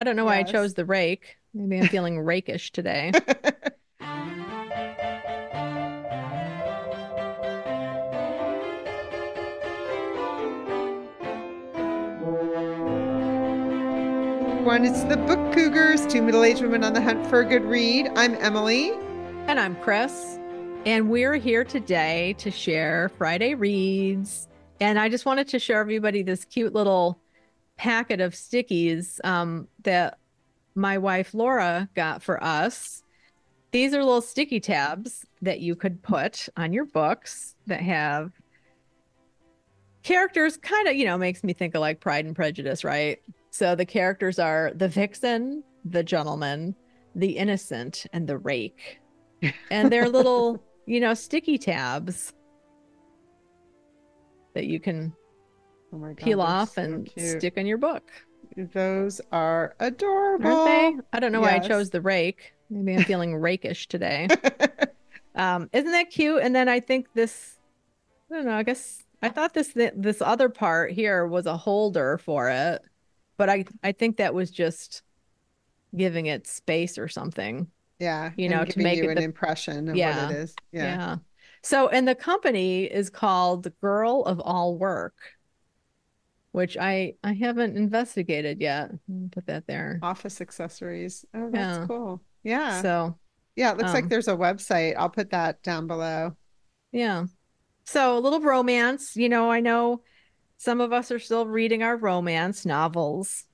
I don't know why I chose Yes. the rake. Maybe I'm feeling rakish today. One, it's the book Cougars, two middle-aged women on the hunt for a good read. I'm Emily. And I'm Chris, and we're here today to share Friday reads. And I just wanted to show everybody this cute little packet of stickies that my wife Laura got for us. These are little sticky tabs that you could put on your books that have characters kind of, makes me think of like Pride and Prejudice, right? So the characters are the vixen, the gentleman, the innocent, and the rake. And they're little, sticky tabs that you can Oh my God, peel they're off so and cute. stick on your book, Those are aren't they? adorable. I don't know why I chose Yes. the rake. Maybe I'm feeling rakish today. Isn't that cute? And then I think this, I don't know, I guess I thought this other part here was a holder for it, but I think that was just giving it space or something, Yeah, and to giving make you it an the impression of what it yeah. is. Yeah. Yeah. So, and the company is called the Girl of All Work, which I haven't investigated yet. Put that there. Office accessories. Oh, that's Yeah. cool. Yeah. So, Yeah, it looks like um, there's a website. I'll put that down below. yeah. So a little romance, I know some of us are still reading our romance novels.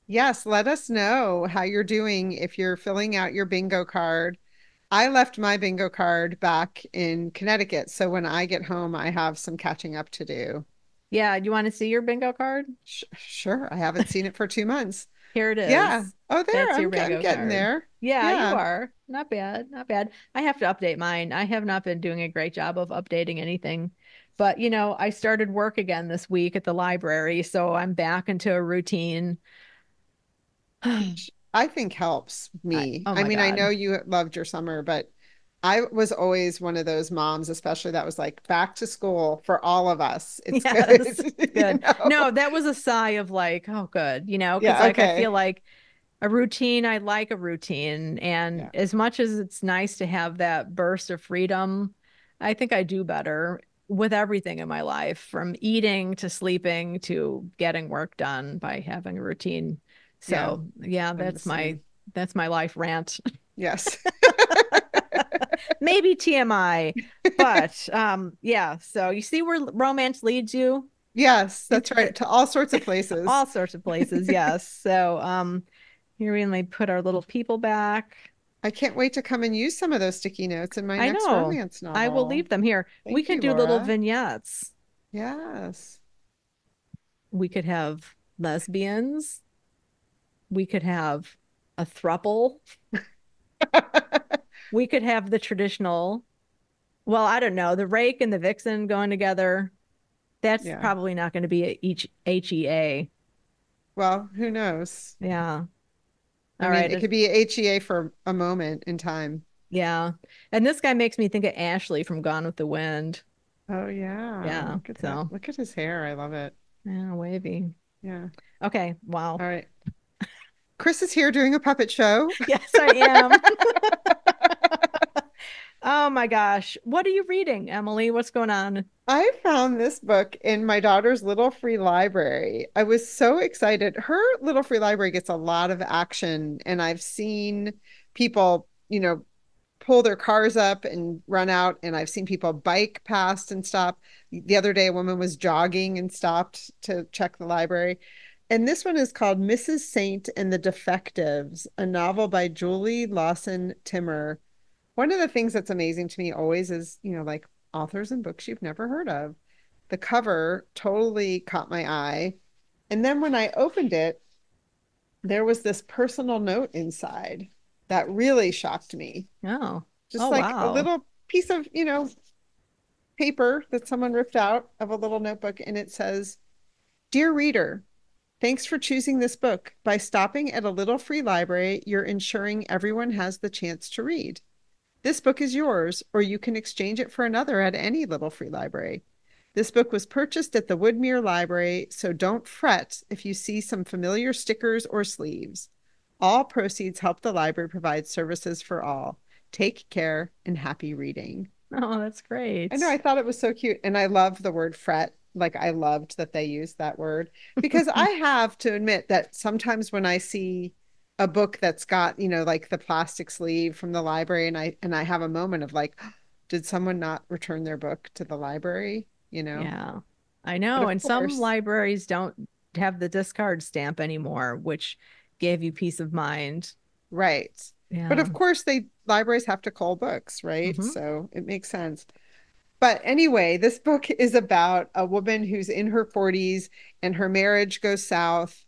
Yes, let us know how you're doing if you're filling out your bingo card. I left my bingo card back in Connecticut, so when I get home, I have some catching up to do. Yeah, do you want to see your bingo card? Sure, I haven't seen it for 2 months. Here it Yeah. is. Oh, there. That's your I'm bingo getting card. there. Yeah, you Yeah. are. Not bad. Not bad. I have to update mine. I have not been doing a great job of updating anything. But, I started work again this week at the library, so I'm back into a routine. Which I think helps me. Oh I my mean, I know God. you loved your summer, but I was always one of those moms, especially that was like back to school for all of us. It's good, Yes, it's good. No, that was a sigh of like, oh, good, because Yeah, like I feel okay. like a routine, I like a routine. And Yeah. as much as it's nice to have that burst of freedom, I think I do better with everything in my life, from eating to sleeping to getting work done by having a routine. Yeah. So yeah, I'm the same. that's my life rant. Yes. Maybe TMI, but yeah. So you see where romance leads you? Yes, that's right. It, To all sorts of places. all sorts of places, yes. So here we only put our little people back. I can't wait to come and use some of those sticky notes in my I next know. romance I will novel. leave them here. We Thank can you, do little Laura. vignettes. Yes. We could have lesbians. We could have a throuple. We could have the traditional, well, I don't know, the rake and the vixen going together. That's Yeah. probably not going to be each HEA. Well, who knows? Yeah. I All mean, right. it could be HEA for a moment in time. Yeah. And this guy makes me think of Ashley from Gone with the Wind. Oh yeah, Yeah. look at that. So, Look at his hair. I love it. yeah, wavy. Yeah. Okay. Wow. All right. Chris is here doing a puppet show. Yes, I am. Oh my gosh. What are you reading, Emily? What's going on? I found this book in my daughter's little free library. I was so excited. Her little free library gets a lot of action, and I've seen people, pull their cars up and run out, and I've seen people bike past and stop. The other day, a woman was jogging and stopped to check the library. And this one is called Mrs. Saint and the Defectives, a novel by Julie Lawson Timmer. One of the things that's amazing to me always is, like authors and books you've never heard of. The cover totally caught my eye. And then when I opened it, there was this personal note inside that really shocked me. Oh. Just Oh like a wow. little piece of, paper that someone ripped out of a little notebook. And it says, Dear reader, thanks for choosing this book. By stopping at a little free library, you're ensuring everyone has the chance to read. This book is yours, or you can exchange it for another at any little free library. This book was purchased at the Woodmere Library, so don't fret if you see some familiar stickers or sleeves. All proceeds help the library provide services for all. Take care and happy reading. Oh, that's I know, great. I thought it was so cute. And I love the word fret. Like, I loved that they used that word because I have to admit that sometimes when I see a book that's got, like the plastic sleeve from the library, and I have a moment of like, did someone not return their book to the library? Yeah, I But know. of And some course, libraries don't have the discard stamp anymore, which gave you peace of mind. right. But Yeah. of course, they libraries have to cull books, right? Hmm. So it makes sense. But anyway, this book is about a woman who's in her 40s and her marriage goes south.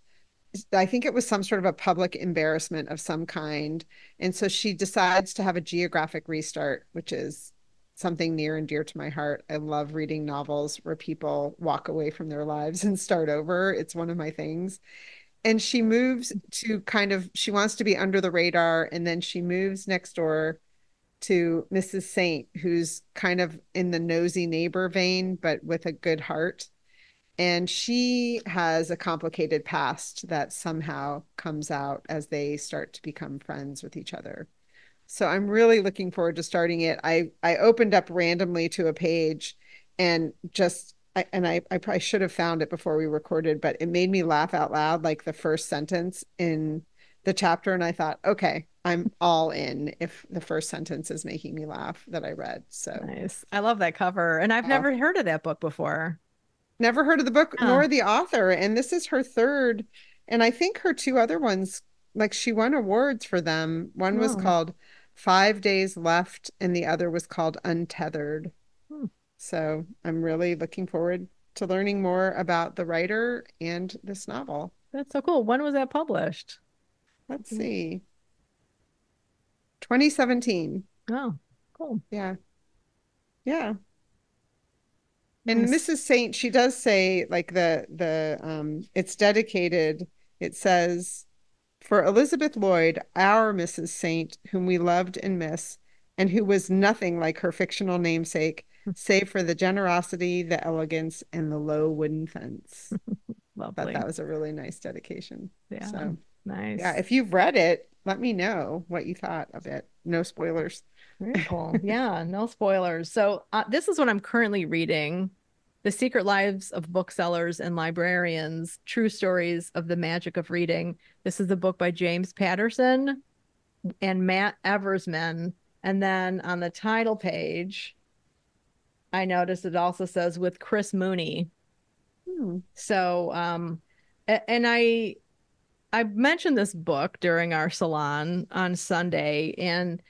I think it was some sort of a public embarrassment of some kind. And so she decides to have a geographic restart, which is something near and dear to my heart. I love reading novels where people walk away from their lives and start over. It's one of my things. And she moves to she wants to be under the radar. And then she moves next door to Mrs. Saint, who's kind of in the nosy neighbor vein, but with a good heart. And she has a complicated past that somehow comes out as they start to become friends with each other. So I'm really looking forward to starting it. I opened up randomly to a page and I probably should have found it before we recorded, but it made me laugh out loud, like the first sentence in the chapter. And I thought, okay, I'm all in if the first sentence is making me laugh that I read. So, Nice. I love that cover. And I've uh, never heard of that book before. never heard of the book Yeah. nor the author. And this is her third. And I think her two other ones, like she won awards for them. One was Oh. called 5 Days Left, and the other was called Untethered. Hmm. So I'm really looking forward to learning more about the writer and this novel. That's so cool. When was that published? Let's see. 2017. Oh, cool. Yeah. Yeah. And Nice. Mrs. Saint, she does say like the it's dedicated. It says for Elizabeth Lloyd, our Mrs. Saint, whom we loved and miss, and who was nothing like her fictional namesake, save for the generosity, the elegance, and the low wooden fence. Thought Lovely. that was a really nice dedication. Yeah. So, yeah, Nice. if you've read it, let me know what you thought of it. No spoilers. Very cool. Yeah, no spoilers. So, this is what I'm currently reading: The Secret Lives of Booksellers and Librarians, True Stories of the Magic of Reading. This is a book by James Patterson and Matt Eversman. And then on the title page, I noticed it also says with Chris Mooney. Hmm. So, and I mentioned this book during our salon on Sunday, and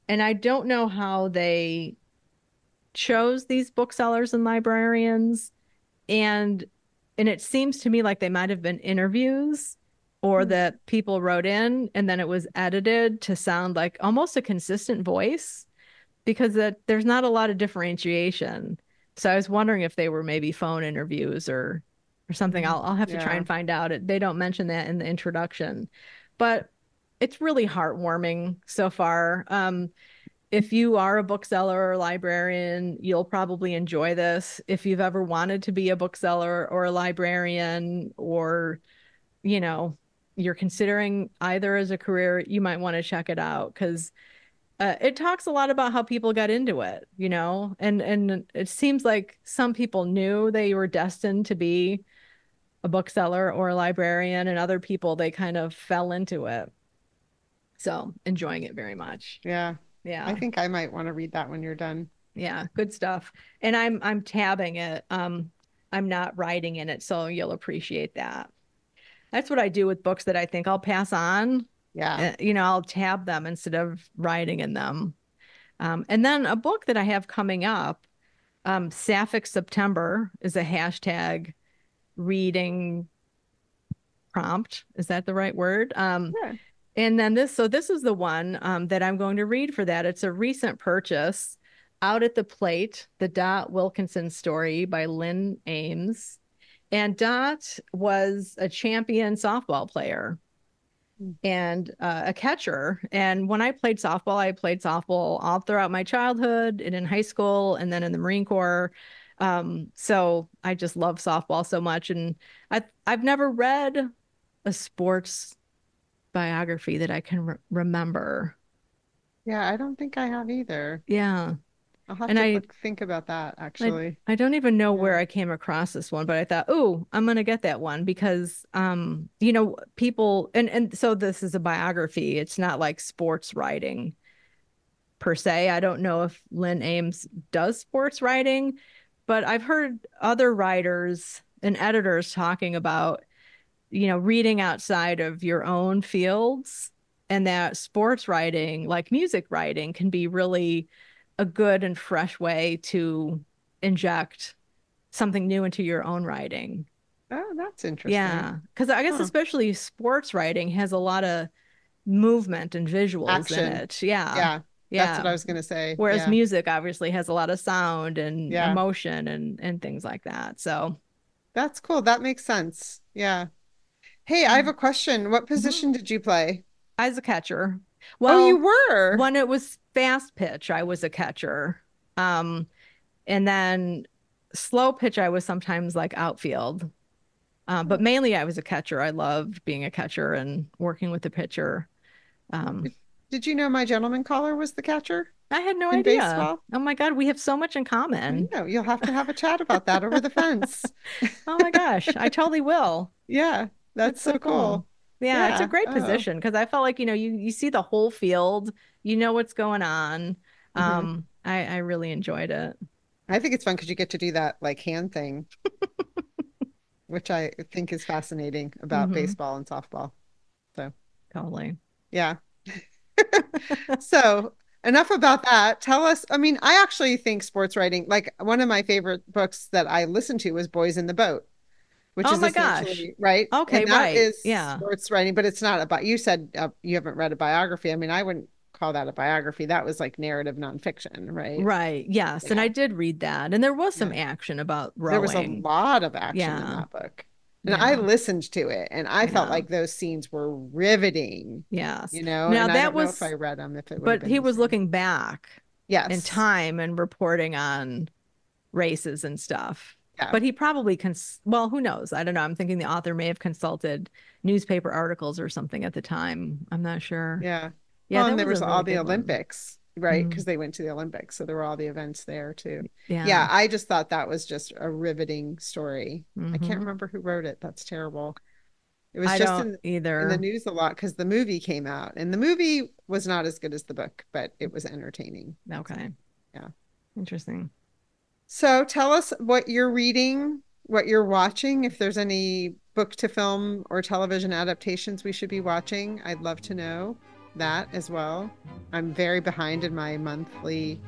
I don't know how they chose these booksellers and librarians, and and it seems to me like they might have been interviews or Hmm. that people wrote in and then it was edited to sound like almost a consistent voice because there's not a lot of differentiation. So I was wondering if they were maybe phone interviews or something. I'll have to try Yeah. and find out. They don't mention that in the introduction, but it's really heartwarming so far. If you are a bookseller or librarian, you'll probably enjoy this. If you've ever wanted to be a bookseller or a librarian, or, you know, you're considering either as a career, you might want to check it out because it talks a lot about how people got into it, and it seems like some people knew they were destined to be a bookseller or a librarian, and other people they kind of fell into it. So enjoying it very much. Yeah. I Yeah. think I might want to read that when you're done. Yeah, good stuff. And I'm tabbing it. I'm not writing in it, so you'll appreciate that. That's what I do with books that I think I'll pass on. Yeah. I'll tab them instead of writing in them. And then a book that I have coming up, Sapphic September is a hashtag reading prompt. Is that the right word? Yeah. And then this is the one that I'm going to read for that. It's a recent purchase, Out at the Plate, the Dot Wilkinson story by Lynn Ames. And Dot was a champion softball player and a catcher. And when I played softball all throughout my childhood and in high school and then in the Marine Corps. So I just love softball so much. And I've never read a sports biography that I can remember. Yeah, I don't think I have either. Yeah. I'll have And to look think about that I actually. I don't even know Yeah. where I came across this one, but I thought, oh, I'm gonna get that one because people and so this is a biography. It's not like sports writing per se. I don't know if Lynn Ames does sports writing, but I've heard other writers and editors talking about, reading outside of your own fields and that sports writing, like music writing, can be really a good and fresh way to inject something new into your own writing. Oh, that's interesting. Yeah. Because I guess Huh. especially sports writing has a lot of movement and visuals in Action. it. Yeah. Yeah, that's what Yeah. I was gonna say. Whereas Yeah. music obviously has a lot of sound and Yeah. emotion and things like that. So, That's cool. That makes sense. Yeah. Hey, I have a question. What mhm. position did you play? As a catcher. Oh, you Well, were. when it was fast pitch, I was a catcher. Um, and then slow pitch, I was sometimes like outfield. But mainly I was a catcher. I loved being a catcher and working with the pitcher. Um, Did you know my gentleman caller was the catcher I had no in idea. baseball? Oh my God, we have so much in I common. know. You'll have to have a chat about that over the fence. Oh my gosh, I totally will. Yeah, that's That's so so cool. cool. Yeah, it's a Yeah. great Oh. position because I felt like, you see the whole field, you know what's going on. Hmm. I really enjoyed it. I think it's fun because you get to do that like hand thing, which I think is fascinating about Hmm. baseball and softball. So, Totally. yeah. So, enough about that. Tell us, I mean, I actually think sports writing, like one of my favorite books that I listened to was Boys in the Boat, which Oh is my gosh. essentially, right? Okay, And that right. is Yeah. sports writing, but it's not about, you said you haven't read a biography. I mean, I wouldn't call that a biography. That was like narrative nonfiction, right? Right. Yes. And Yeah. I did read that. And there was some Yeah. action about There was a rowing. lot of action in Yeah. that book. And I Yeah. listened to it and I felt Yeah. like those scenes were riveting, Yes. you know, Now and I that don't know if was, I read them, if it would have but been he the was same. looking back in Yes. time and reporting on races and stuff. Yeah. But he probably well, who knows? I don't know. I'm thinking the author may have consulted newspaper articles or something at the time. I'm not sure. Yeah. Yeah, Well, that and there was a was all really the good one. Olympics, right? Mm, Because they went to the Olympics. So there were all the events there too. yeah. Yeah. I just thought that was just a riveting story. I can't Hmm. remember who wrote it. That's terrible. It was I just don't in the either. news a lot because the movie came out and the movie was not as good as the book, but it was entertaining. So, Okay. yeah. Interesting. So tell us what you're reading, what you're watching, if there's any book to film or television adaptations we should be watching. I'd love to know that as well. I'm very behind in my monthly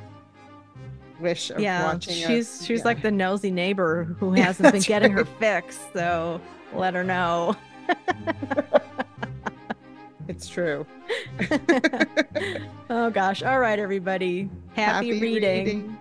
wish of Yeah, watching a, she's yeah. like the nosy neighbor who Yeah, hasn't been that's getting her right. fix, so let her know. It's true. Oh gosh. All right, everybody. Happy Happy reading. reading.